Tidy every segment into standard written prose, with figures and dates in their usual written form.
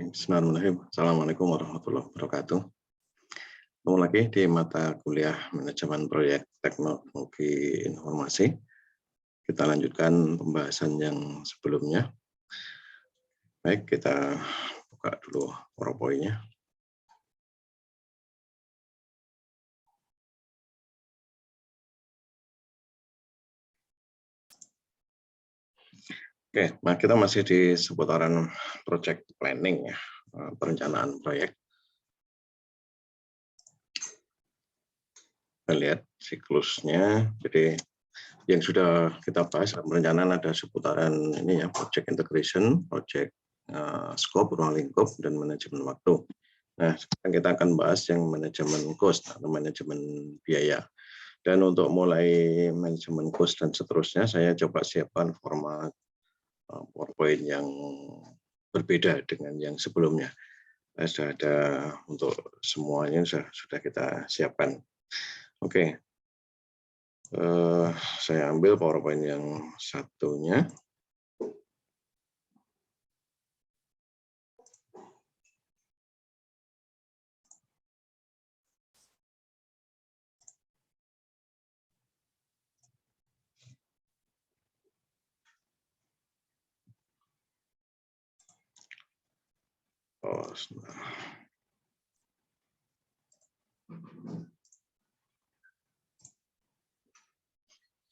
Bismillahirrahmanirrahim. Assalamualaikum warahmatullahi wabarakatuh. Ketemu lagi di mata kuliah manajemen proyek teknologi informasi. Kita lanjutkan pembahasan yang sebelumnya. Baik, kita buka dulu PowerPoint-nya. Oke, nah kita masih di seputaran project planning ya, perencanaan proyek. Kita lihat siklusnya. Jadi yang sudah kita bahas perencanaan ada seputaran ini ya, project integration, project scope, ruang lingkup, dan manajemen waktu. Nah, sekarang kita akan bahas yang manajemen cost atau manajemen biaya. Dan untuk mulai manajemen cost dan seterusnya, saya coba siapkan format PowerPoint yang berbeda dengan yang sebelumnya. Sudah ada untuk semuanya sudah kita siapkan. Oke, saya ambil PowerPoint yang satunya.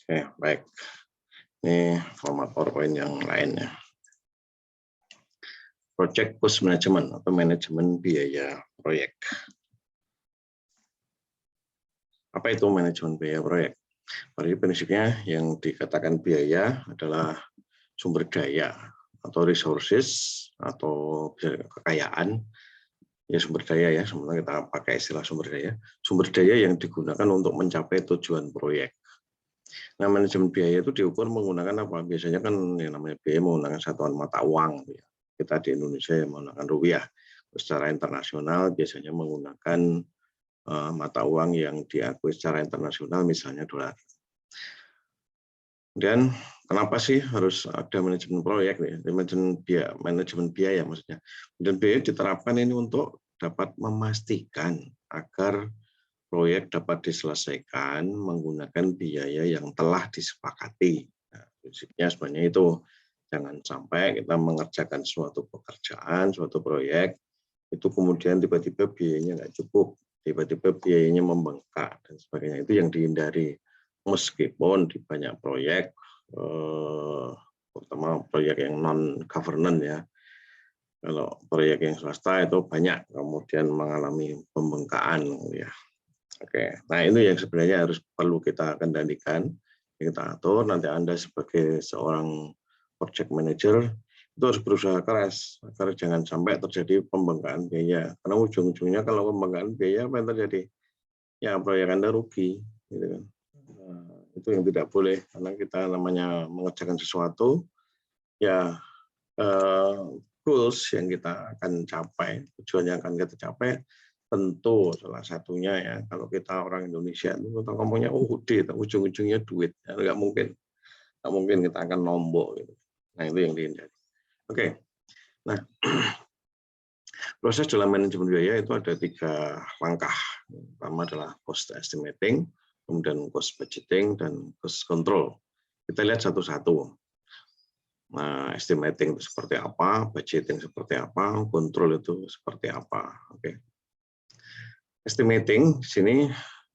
Oke, baik. Ini format PowerPoint yang lainnya. Project cost management atau manajemen biaya proyek. Apa itu manajemen biaya proyek? Pada prinsipnya yang dikatakan biaya adalah sumber daya atau resources atau kekayaan. Ya sumber daya ya, sebenarnya kita pakai istilah sumber daya yang digunakan untuk mencapai tujuan proyek. Nah, manajemen biaya itu diukur menggunakan apa? Biasanya kan yang namanya biaya menggunakan satuan mata uang. Kita di Indonesia yang menggunakan rupiah. Secara internasional biasanya menggunakan mata uang yang diakui secara internasional, misalnya dolar. Kemudian kenapa sih harus ada manajemen proyek nih? Manajemen biaya maksudnya. Dan biaya diterapkan ini untuk dapat memastikan agar proyek dapat diselesaikan menggunakan biaya yang telah disepakati. Nah, prinsipnya sebenarnya itu jangan sampai kita mengerjakan suatu pekerjaan, suatu proyek, itu kemudian tiba-tiba biayanya nggak cukup, tiba-tiba biayanya membengkak dan sebagainya. Itu yang dihindari. Meskipun di banyak proyek, terutama proyek yang non-governance ya, kalau proyek yang swasta itu banyak kemudian mengalami pembengkakan ya. Oke, nah itu yang sebenarnya harus perlu kita kendalikan, kita atur. Nanti Anda sebagai seorang project manager itu harus berusaha keras agar jangan sampai terjadi pembengkakan biaya. Karena ujung-ujungnya kalau pembengkakan biaya apa yang terjadi? Ya proyek Anda rugi, gitu kan. Nah, itu yang tidak boleh karena kita namanya mengerjakan sesuatu ya. Goals yang kita akan capai, tujuan yang akan kita capai, tentu salah satunya ya, kalau kita orang Indonesia itu kita ngomongnya duit, ujung-ujungnya duit, ya, nggak mungkin kita akan nombok gitu. Nah itu yang dihindari. Oke, nah proses dalam manajemen biaya itu ada 3 langkah. Pertama adalah cost estimating, kemudian cost budgeting, dan cost control. Kita lihat satu-satu. Nah, estimating itu seperti apa, budgeting seperti apa, kontrol itu seperti apa. Oke. Estimating di sini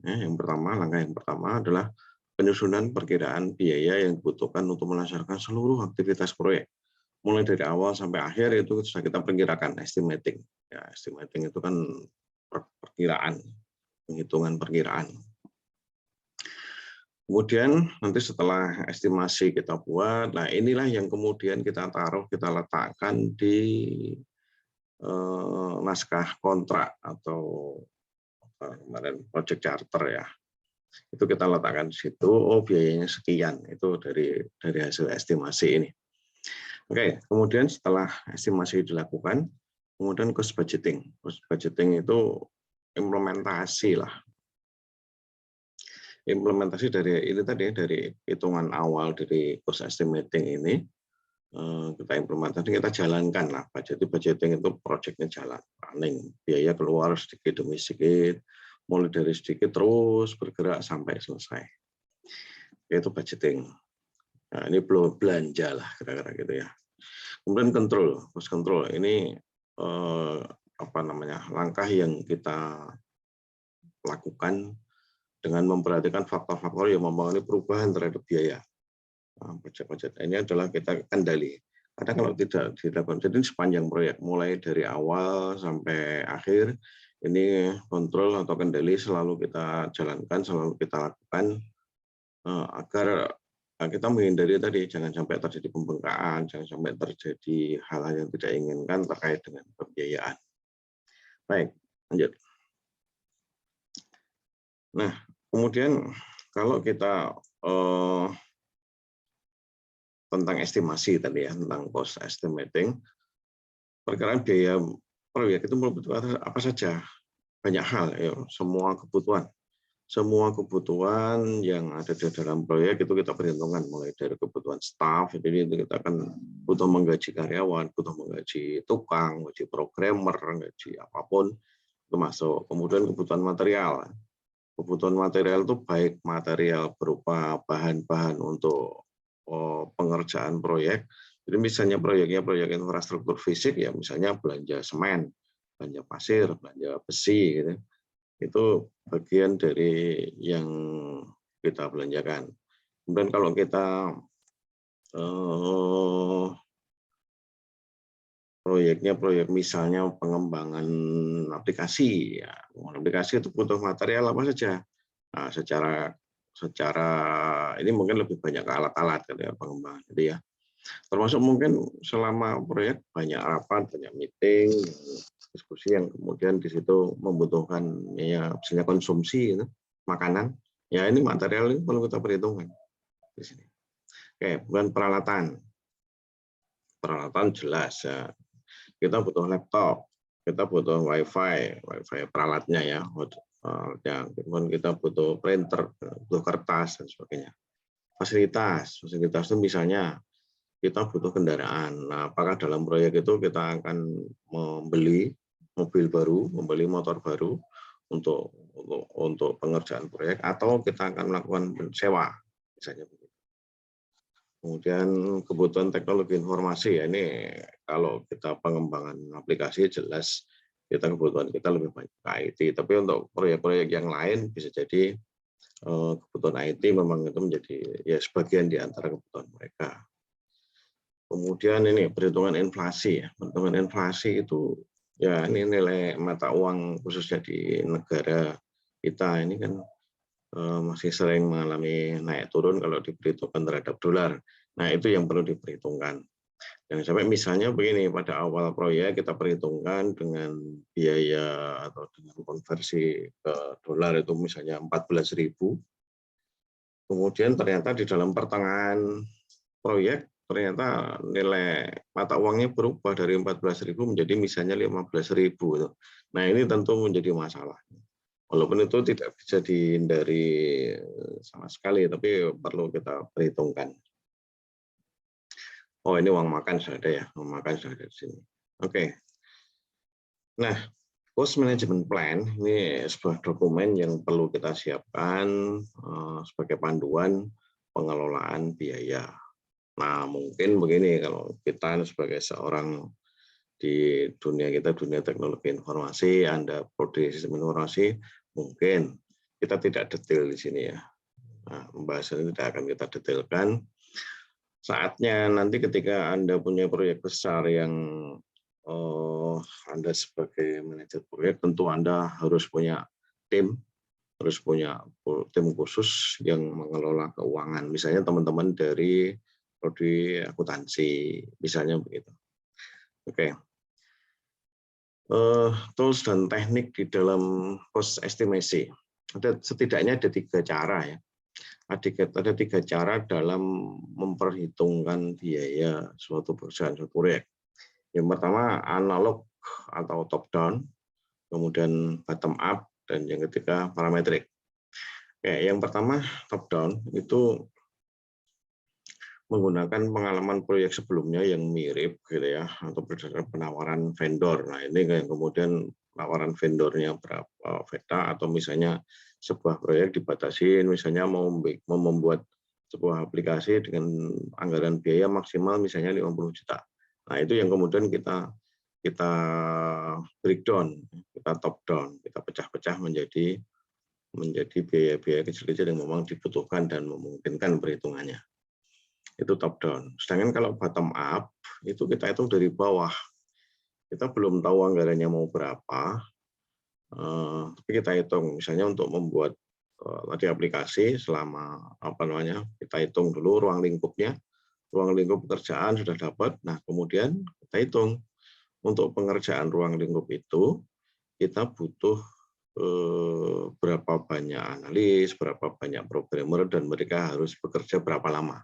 ya, langkah yang pertama adalah penyusunan perkiraan biaya yang dibutuhkan untuk melaksanakan seluruh aktivitas proyek. Mulai dari awal sampai akhir itu sudah kita perkirakan estimating. Ya, estimating itu kan perkiraan, penghitungan perkiraan. Kemudian nanti setelah estimasi kita buat, nah inilah yang kemudian kita taruh, kita letakkan di naskah kontrak atau kemarin project charter ya. Itu kita letakkan di situ, biayanya sekian, itu dari hasil estimasi ini. Oke, kemudian setelah estimasi dilakukan, kemudian cost budgeting. Cost budgeting itu implementasi lah. Implementasi dari ini tadi, dari hitungan awal dari cost estimating ini kita implementasi, kita jalankan lah. Budgeting itu proyeknya jalan, running, biaya keluar sedikit demi sedikit, mulai dari sedikit terus bergerak sampai selesai. Itu budgeting. Nah, ini belanja lah kira-kira gitu ya. Kemudian cost control ini langkah yang kita lakukan dengan memperhatikan faktor-faktor yang mempengaruhi perubahan terhadap biaya. Budget ini adalah kita kendali. Karena kalau tidak dilakukan, jadi sepanjang proyek mulai dari awal sampai akhir ini kontrol atau kendali selalu kita jalankan, selalu kita lakukan agar kita menghindari tadi jangan sampai terjadi pembengkakan, jangan sampai terjadi hal-hal yang tidak diinginkan terkait dengan pembiayaan. Baik, lanjut. Nah, kemudian kalau kita tentang estimasi tadi ya, tentang cost estimating, perkiraan biaya proyek itu membutuhkan apa saja? Banyak hal, ya, semua kebutuhan yang ada di dalam proyek itu kita perhitungkan, mulai dari kebutuhan staff, jadi itu kita akan butuh menggaji karyawan, butuh menggaji tukang, menggaji programmer, menggaji apapun itu masuk. Kemudian kebutuhan material itu baik material berupa bahan-bahan untuk pengerjaan proyek. Jadi misalnya proyek infrastruktur fisik ya, misalnya belanja semen, belanja pasir, belanja besi gitu. Itu bagian dari yang kita belanjakan. Kemudian kalau kita proyek misalnya pengembangan aplikasi, ya aplikasi itu butuh material apa saja. Nah, secara ini mungkin lebih banyak ke alat-alat ketika pengembangan, jadi ya. Termasuk mungkin selama proyek banyak rapat, banyak meeting, diskusi yang kemudian di situ membutuhkan ya misalnya konsumsi gitu, makanan. Ya ini material ini perlu kita perhitungkan di sini. Oke, bukan peralatan. Peralatan jelas ya. Kita butuh laptop, kita butuh wifi peralatnya ya. Kemudian kita butuh printer, butuh kertas dan sebagainya. Fasilitas itu misalnya kita butuh kendaraan. Nah, apakah dalam proyek itu kita akan membeli mobil baru, membeli motor baru untuk pengerjaan proyek, atau kita akan melakukan sewa, misalnya begitu. Kemudian kebutuhan teknologi informasi, ya ini kalau kita pengembangan aplikasi jelas kebutuhan kita lebih banyak ke IT, tapi untuk proyek-proyek yang lain bisa jadi kebutuhan IT memang itu menjadi ya sebagian di antara kebutuhan mereka. Kemudian ini perhitungan inflasi ya. Perhitungan inflasi itu ya ini nilai mata uang khususnya di negara kita ini kan masih sering mengalami naik turun kalau diperhitungkan terhadap dolar. Nah, itu yang perlu diperhitungkan. Jangan sampai misalnya begini, pada awal proyek kita perhitungkan dengan biaya atau dengan konversi ke dolar itu misalnya 14.000. Kemudian ternyata di dalam pertengahan proyek ternyata nilai mata uangnya berubah dari 14.000 menjadi misalnya 15.000. Nah, ini tentu menjadi masalah. Walaupun itu tidak bisa dihindari sama sekali, tapi perlu kita perhitungkan. Oh, ini uang makan sudah ada ya, uang makan sudah ada di sini. Oke. Nah, cost management plan ini sebuah dokumen yang perlu kita siapkan sebagai panduan pengelolaan biaya. Nah, mungkin begini, kalau kita sebagai seorang di dunia teknologi informasi, Anda prodi sistem informasi, mungkin kita tidak detail di sini ya. Nah, pembahasan ini tidak akan kita detailkan. Saatnya nanti ketika Anda punya proyek besar yang Anda sebagai manajer proyek, tentu Anda harus punya tim khusus yang mengelola keuangan. Misalnya teman-teman dari prodi akuntansi, misalnya begitu. Oke. Tools dan teknik di dalam cost estimasi. Setidaknya ada 3 cara ya. Ada 3 cara dalam memperhitungkan biaya suatu perusahaan, suatu proyek. Yang pertama analog atau top down, kemudian bottom up, dan yang ketiga parametrik. Oke, yang pertama top down itu menggunakan pengalaman proyek sebelumnya yang mirip gitu ya, atau berdasarkan penawaran vendor. Nah, ini yang kemudian penawaran vendornya berapa VETA, atau misalnya sebuah proyek dibatasin, misalnya mau membuat sebuah aplikasi dengan anggaran biaya maksimal misalnya 50 juta. Nah, itu yang kemudian kita breakdown, kita top down, kita pecah-pecah menjadi biaya-biaya kecil-kecil yang memang dibutuhkan dan memungkinkan perhitungannya. Itu top down. Sedangkan kalau bottom up, itu kita hitung dari bawah. Kita belum tahu anggarannya mau berapa, tapi kita hitung. Misalnya untuk membuat tadi aplikasi selama kita hitung dulu ruang lingkupnya, ruang lingkup pekerjaan sudah dapat. Nah, kemudian kita hitung untuk pengerjaan ruang lingkup itu kita butuh berapa banyak analis, berapa banyak programmer, dan mereka harus bekerja berapa lama.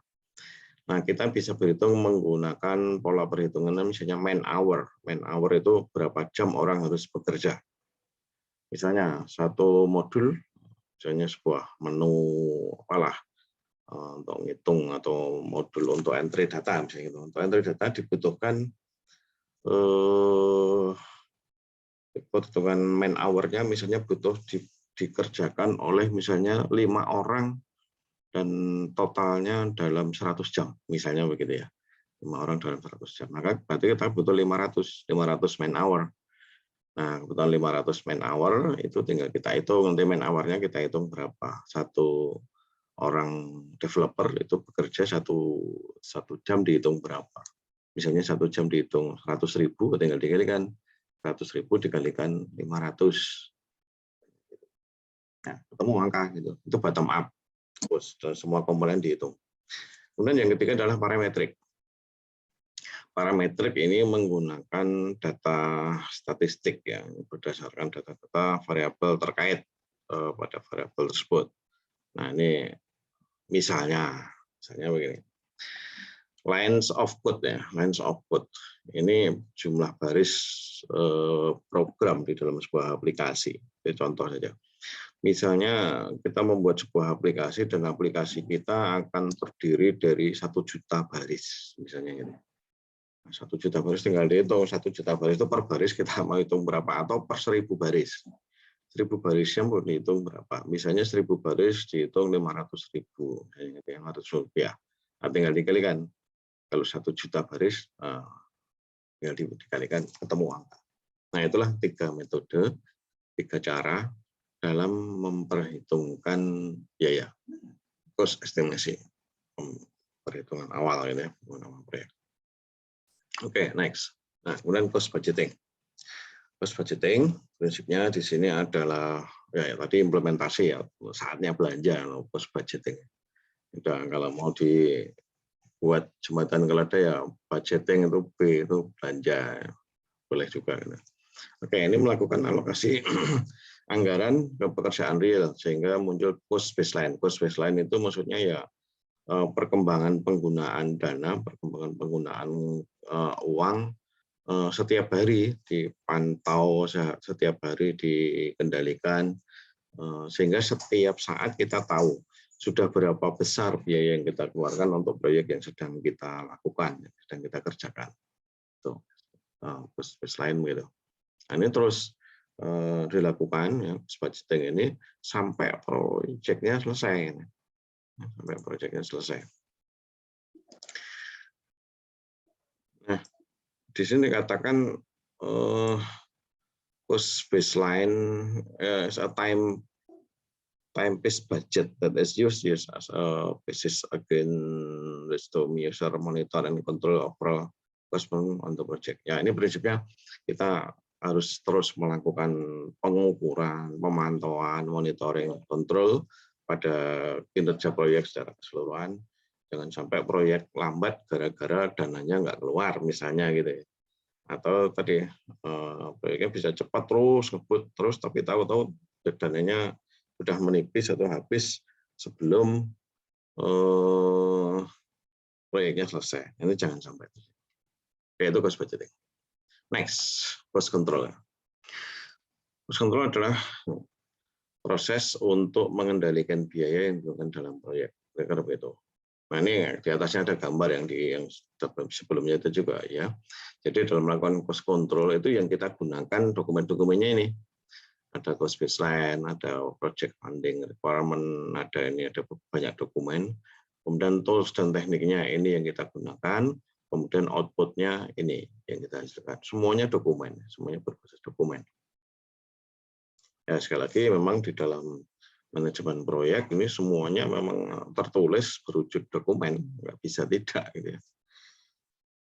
Nah, kita bisa berhitung menggunakan pola perhitungan misalnya man hour. Man hour itu berapa jam orang harus bekerja. Misalnya satu modul, misalnya sebuah menu untuk ngitung atau modul untuk entry data misalnya gitu. Untuk entry data dibutuhkan perhitungan man hour-nya misalnya butuh dikerjakan oleh misalnya 5 orang dan totalnya dalam 100 jam, misalnya begitu ya. 5 orang dalam 100 jam. Maka berarti kita butuh 500 man hour. Nah, kebetulan 500 man hour itu tinggal kita hitung, nanti man hour-nya kita hitung berapa. Satu orang developer itu bekerja satu jam dihitung berapa. Misalnya 1 jam dihitung 100.000, tinggal dikalikan 100.000 dikalikan 500. Nah, ketemu angka gitu. Itu bottom up. Terus semua komponen dihitung. Kemudian yang ketiga adalah parametrik. Parametrik ini menggunakan data statistik ya, berdasarkan data-data variabel terkait pada variabel tersebut. Nah, ini misalnya begini. Lines of code ya, lines of code. Ini jumlah baris program di dalam sebuah aplikasi. Ini contoh saja. Misalnya kita membuat sebuah aplikasi dan aplikasi kita akan terdiri dari 1 juta baris, misalnya gitu. 1 juta baris tinggal dihitung, 1 juta baris itu per baris kita mau hitung berapa, atau per 1.000 baris. 1.000 barisnya mau dihitung berapa. Misalnya 1.000 baris dihitung 500.000, Rp500. Nah, tinggal dikalikan. Kalau 1 juta baris, tinggal dikalikan ketemu angka. Nah, itulah 3 metode, 3 cara dalam memperhitungkan biaya, cost estimasi, perhitungan awal ini ya, menggunakan proyek. Oke, next. Nah, kemudian cost budgeting. Cost budgeting prinsipnya di sini adalah ya tadi implementasi ya, saatnya belanja cost budgeting. Udah, kalau mau dibuat jembatan keledai ya budgeting itu B, itu belanja, boleh juga. Oke, ini melakukan alokasi anggaran ke pekerjaan real sehingga muncul cost baseline. Cost baseline itu maksudnya ya perkembangan penggunaan dana, perkembangan penggunaan uang setiap hari dipantau, setiap hari dikendalikan, sehingga setiap saat kita tahu sudah berapa besar biaya yang kita keluarkan untuk proyek yang sedang kita lakukan, yang sedang kita kerjakan. Itu cost baseline gitu. Nah, ini terus dilakukan ya, budgeting ini sampai proyeknya selesai. Sampai proyeknya selesai. Nah, di sini dikatakan cost baseline is a time-based budget that is used as a basis against to measure, monitor, and control overall cost on the project. Ya, ini prinsipnya kita harus terus melakukan pengukuran, pemantauan, monitoring, kontrol pada kinerja proyek secara keseluruhan. Jangan sampai proyek lambat gara-gara dananya nggak keluar, misalnya gitu ya. Atau tadi proyeknya bisa cepat terus, ngebut terus, tapi tahu-tahu dananya sudah menipis atau habis sebelum proyeknya selesai. Ini jangan sampai. Itu cost budgeting. Next, cost control. Cost control adalah proses untuk mengendalikan biaya yang dilakukan dalam proyek. Kira-kira begitu. Nah, ini di atasnya ada gambar yang sebelumnya itu juga ya. Jadi dalam melakukan cost control itu yang kita gunakan dokumen-dokumennya ini. Ada cost baseline, ada project funding requirement, ada banyak dokumen. Kemudian tools dan tekniknya ini yang kita gunakan. Kemudian outputnya ini yang kita hasilkan. Semuanya dokumen, semuanya berbasis dokumen. Ya, sekali lagi memang di dalam manajemen proyek ini semuanya memang tertulis berwujud dokumen, nggak bisa tidak gitu ya.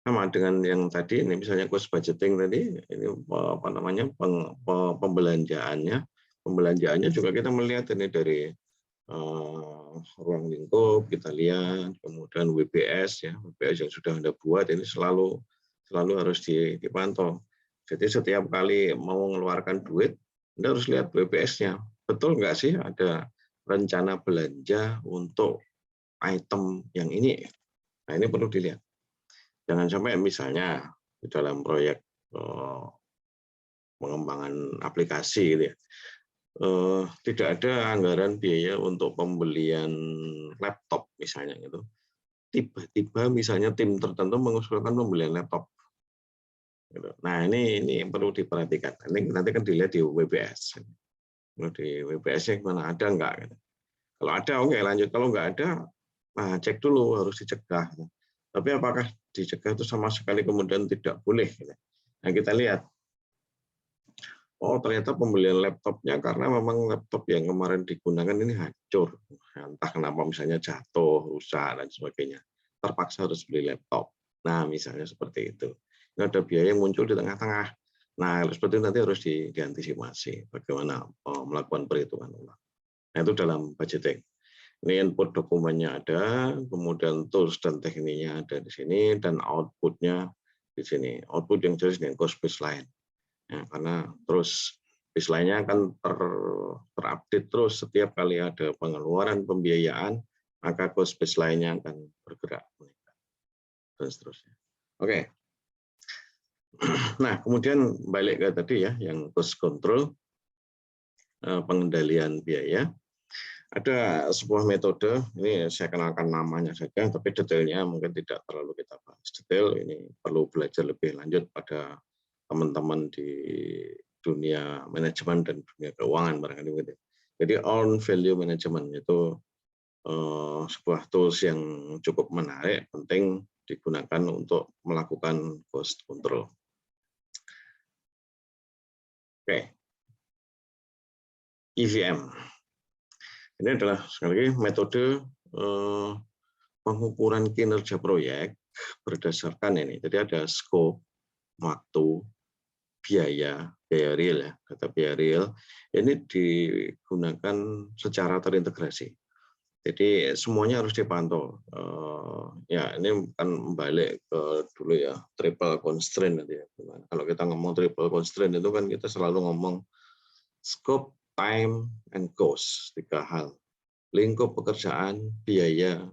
Sama dengan yang tadi ini misalnya cost budgeting tadi ini apa namanya pembelanjaannya juga kita melihat ini dari ruang lingkup kita lihat, kemudian WBS ya, WBS yang sudah Anda buat ini selalu harus dipantau. Jadi setiap kali mau mengeluarkan duit Anda harus lihat WBS-nya. Betul nggak sih ada rencana belanja untuk item yang ini? Nah, ini perlu dilihat. Jangan sampai misalnya di dalam proyek pengembangan aplikasi gitu ya, tidak ada anggaran biaya untuk pembelian laptop misalnya gitu. Tiba-tiba misalnya tim tertentu mengusulkan pembelian laptop. Gitu. Nah ini yang perlu diperhatikan. Ini nanti kan dilihat di WBS. Kalau di WBS-nya mana ada enggak? Gitu. Kalau ada oke lanjut. Kalau enggak ada, nah cek dulu harus dicegah. Gitu. Tapi apakah dicegah itu sama sekali kemudian tidak boleh? Nah kita lihat, oh ternyata pembelian laptopnya karena memang laptop yang kemarin digunakan ini hancur. Entah kenapa misalnya jatuh, rusak, dan sebagainya. Terpaksa harus beli laptop. Nah misalnya seperti itu. Ini ada biaya yang muncul di tengah-tengah. Nah seperti itu nanti harus diantisipasi. Bagaimana melakukan perhitungan ulang. Nah itu dalam budgeting. Ini input dokumennya ada, kemudian tools dan tekniknya ada di sini, dan outputnya di sini. Output yang jelas dengan cost baseline. Ya, karena terus baseline-nya akan terupdate terus setiap kali ada pengeluaran pembiayaan, maka cost baseline-nya akan bergerak meningkat. Dan seterusnya. Oke. Nah, kemudian balik ke tadi ya, yang cost control, pengendalian biaya. Ada sebuah metode, ini saya kenalkan namanya saja, tapi detailnya mungkin tidak terlalu kita bahas detail, ini perlu belajar lebih lanjut pada teman-teman di dunia manajemen dan dunia keuangan barangkali begitu. Jadi own value management itu sebuah tools yang cukup menarik, penting digunakan untuk melakukan cost control. Oke, EVM. Ini adalah sekali lagi metode pengukuran kinerja proyek berdasarkan ini. Jadi ada scope, waktu, biaya real ya, data biaya real. Ini digunakan secara terintegrasi. Jadi semuanya harus dipantau. Ya ini kan balik ke dulu ya, triple constraint nanti ya. Kalau kita ngomong triple constraint itu kan kita selalu ngomong scope, time, and cost, 3 hal. Lingkup pekerjaan, biaya,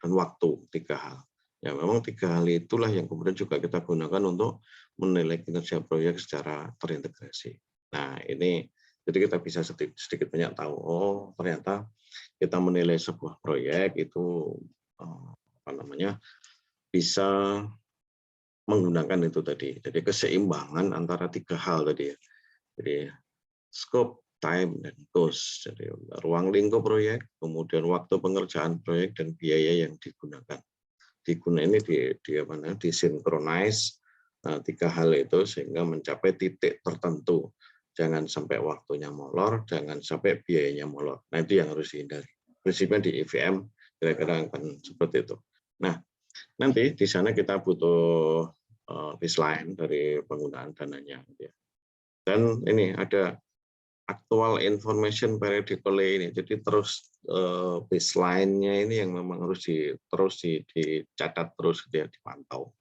dan waktu, 3 hal. Ya memang 3 hal itulah yang kemudian juga kita gunakan untuk menilai kinerja proyek secara terintegrasi. Nah ini jadi kita bisa sedikit banyak tahu, oh ternyata kita menilai sebuah proyek itu apa namanya bisa menggunakan itu tadi. Jadi keseimbangan antara 3 hal tadi ya. Jadi scope, time, dan cost. Jadi ruang lingkup proyek, kemudian waktu pengerjaan proyek, dan biaya yang digunakan. Ini disinkronize 3 hal itu sehingga mencapai titik tertentu. Jangan sampai waktunya molor, jangan sampai biayanya molor. Nah itu yang harus dihindari. Prinsipnya di EVM kira-kira akan seperti itu. Nah nanti di sana kita butuh baseline dari penggunaan dananya. Dan ini ada actual information periodically ini. Jadi terus baseline-nya ini yang memang harus terus dicatat terus dia dipantau.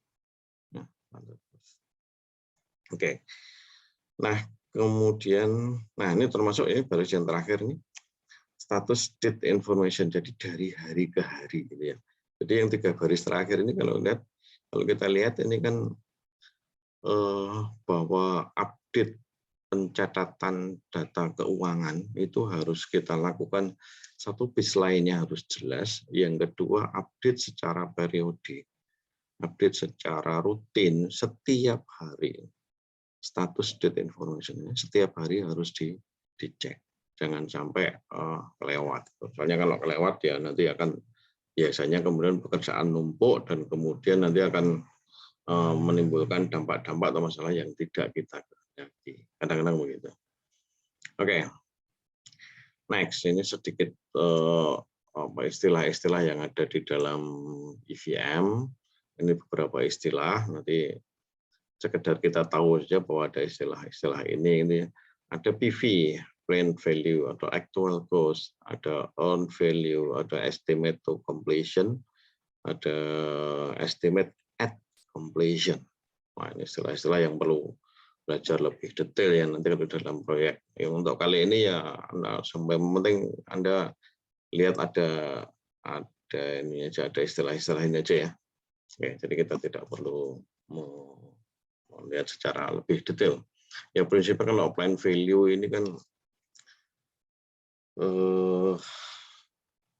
Nah, Oke. Nah, kemudian ini termasuk ini baris yang terakhir nih. Status date information, jadi dari hari ke hari gitu ya. Jadi yang 3 baris terakhir ini kalau kita lihat ini kan bahwa update pencatatan data keuangan itu harus kita lakukan, satu baseline-nya harus jelas, yang kedua update secara periodik, update secara rutin setiap hari. Status date information setiap hari harus dicek, jangan sampai kelewat. Soalnya kalau kelewat ya nanti akan biasanya kemudian pekerjaan numpuk dan kemudian nanti akan menimbulkan dampak-dampak atau masalah yang tidak kita kehendaki. Kadang-kadang begitu. Oke, next ini sedikit istilah-istilah yang ada di dalam EVM. Ini beberapa istilah, nanti sekedar kita tahu saja bahwa ada istilah-istilah ini ada PV, planned value atau actual cost, ada earned value, ada estimate to completion, ada estimate at completion. Nah, ini istilah-istilah yang perlu belajar lebih detail ya nanti kalau dalam proyek. Yang untuk kali ini ya sampai penting Anda lihat ada ini aja, ada istilah-istilah ini aja ya. Oke, jadi kita tidak perlu melihat secara lebih detail. Ya prinsipnya kalau plan value ini kan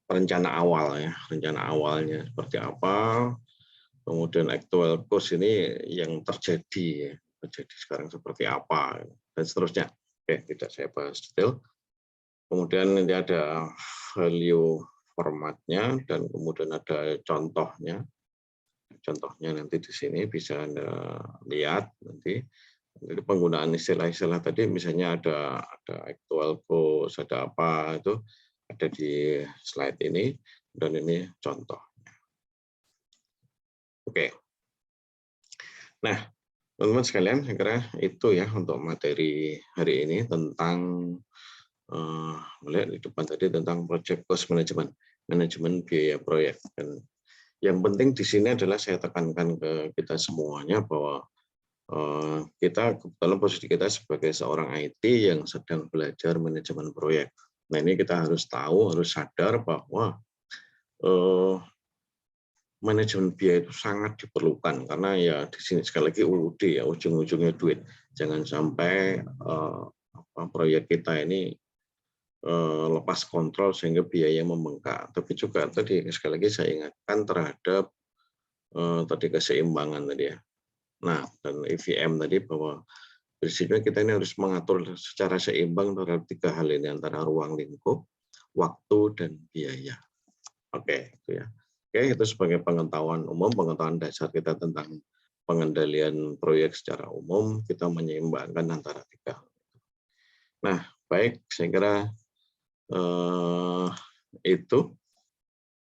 rencana awal ya, rencana awalnya seperti apa, kemudian actual cost ini yang terjadi sekarang seperti apa dan seterusnya. Oke, tidak saya bahas detail. Kemudian ini ada value formatnya dan kemudian ada contohnya. Contohnya nanti di sini bisa Anda lihat nanti. Jadi penggunaan istilah-istilah tadi misalnya ada actual cost, ada apa itu ada di slide ini dan ini contoh. Oke. Nah, teman-teman sekalian, saya kira itu ya untuk materi hari ini tentang melihat di depan tadi tentang project cost management, manajemen biaya proyek. Dan yang penting di sini adalah saya tekankan ke kita semuanya bahwa kita dalam posisi kita sebagai seorang IT yang sedang belajar manajemen proyek. Nah ini kita harus tahu, harus sadar bahwa manajemen biaya itu sangat diperlukan karena ya di sini sekali lagi UUD ya, ujung-ujungnya duit. Jangan sampai proyek kita ini lepas kontrol sehingga biaya membengkak. Tapi juga tadi sekali lagi saya ingatkan terhadap tadi keseimbangan tadi ya. Nah, dan EVM tadi bahwa prinsipnya kita ini harus mengatur secara seimbang terhadap tiga hal ini antara ruang lingkup, waktu, dan biaya. Oke, itu ya. Oke, itu sebagai pengetahuan umum, pengetahuan dasar kita tentang pengendalian proyek secara umum, kita menyeimbangkan antara tiga hal. Nah, baik, saya kira itu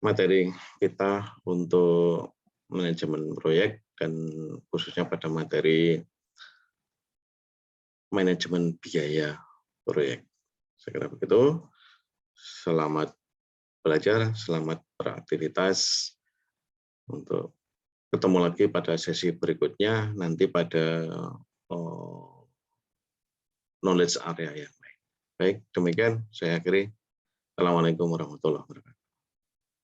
materi kita untuk manajemen proyek dan khususnya pada materi manajemen biaya proyek. Saya kira begitu. Selamat belajar, selamat beraktivitas. Untuk ketemu lagi pada sesi berikutnya nanti pada knowledge area yang lain. Baik, demikian saya akhiri. Assalamualaikum warahmatullahi wabarakatuh.